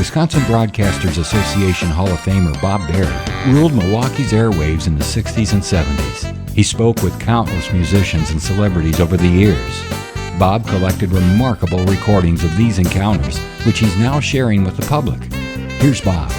Wisconsin Broadcasters Association Hall of Famer Bob Berry ruled Milwaukee's airwaves in the 60s and 70s. He spoke with countless musicians and celebrities over the years. Bob collected remarkable recordings of these encounters, which he's now sharing with the public. Here's Bob.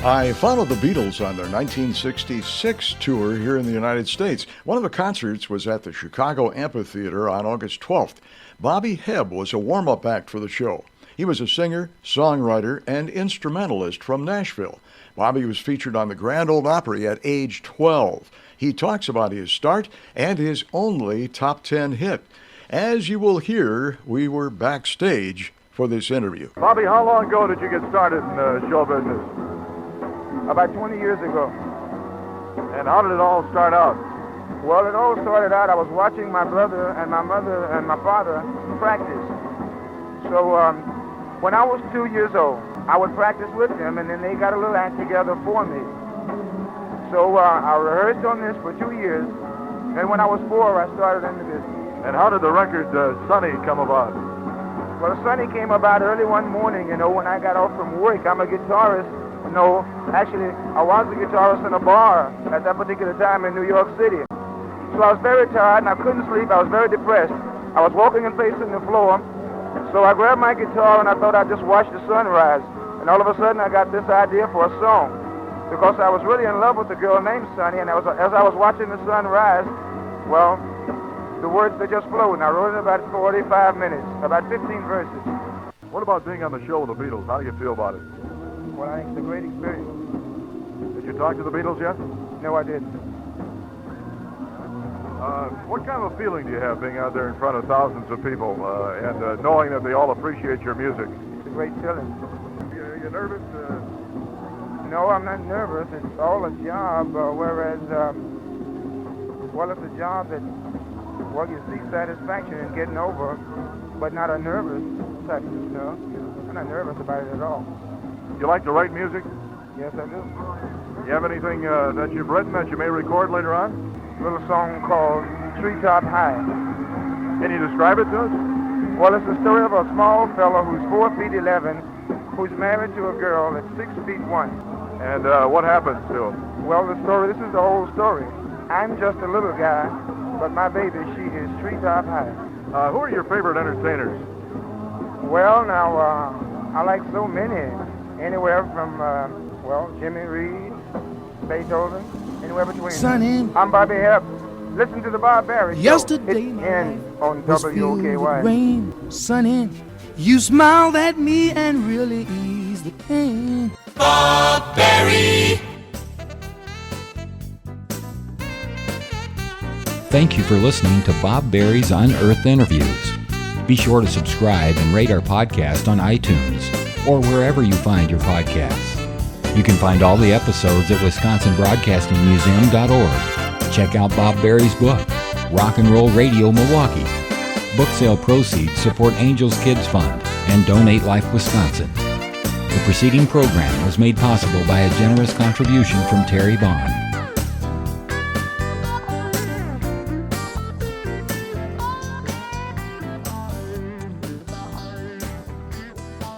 I followed the Beatles on their 1966 tour here in the United States. One of the concerts was at the Chicago Amphitheater on August 12th. Bobby Hebb was a warm-up act for the show. He was a singer, songwriter, and instrumentalist from Nashville. Bobby was featured on the Grand Ole Opry at age 12. He talks about his start and his only top 10 hit. As you will hear, we were backstage for this interview. Bobby, how long ago did you get started in show business? About 20 years ago. And how did it all start out? Well, it all started out, I was watching my brother and my mother and my father practice. So when I was 2 years old, I would practice with them, and then they got a little act together for me. So I rehearsed on this for 2 years, and when I was 4, I started into this. And how did the record Sonny come about? Well, Sonny came about early one morning, when I got off from work. I'm a guitarist. No, actually, I was a guitarist in a bar at that particular time in New York City. So I was very tired and I couldn't sleep. I was very depressed. I was walking and pacing the floor. So I grabbed my guitar and I thought I'd just watch the sunrise. And all of a sudden I got this idea for a song because I was really in love with a girl named Sonny. And as I was watching the sunrise, well, the words, they just flowed. And I wrote it in about 45 minutes, about 15 verses. What about being on the show with the Beatles? How do you feel about it? Well, I think it's a great experience. Did you talk to the Beatles yet? No, I didn't. What kind of a feeling do you have being out there in front of thousands of people and knowing that they all appreciate your music? It's a great feeling. Are you nervous? No, I'm not nervous. It's all a job, whereas, well, it's a job that, well, you seek satisfaction in getting over, but not a nervous type of stuff. I'm not nervous about it at all. You like to write music? Yes, I do. You have anything that you've written that you may record later on? A little song called Treetop High. Can you describe it to us? Well, it's the story of a small fellow who's 4 feet 11, who's married to a girl that's 6 feet 1. And what happens to him? Well, this is the whole story. I'm just a little guy, but my baby, she is treetop high. Who are your favorite entertainers? Well, now, I like so many. Anywhere from, Jimmy Reed, Beethoven, anywhere between. Sonny, I'm Bobby Hebb. Listen to the Bob Berry Show. Yesterday it's my in on was filled WOKY. with rain. Sonny, you smiled at me and really eased the pain. Bob Berry. Thank you for listening to Bob Berry's Unearthed Interviews. Be sure to subscribe and rate our podcast on iTunes or wherever you find your podcasts. You can find all the episodes at WisconsinBroadcastingMuseum.org. Check out Bob Berry's book, Rock and Roll Radio Milwaukee. Book sale proceeds support Angels Kids Fund and Donate Life Wisconsin. The preceding program was made possible by a generous contribution from Terry Vaughn.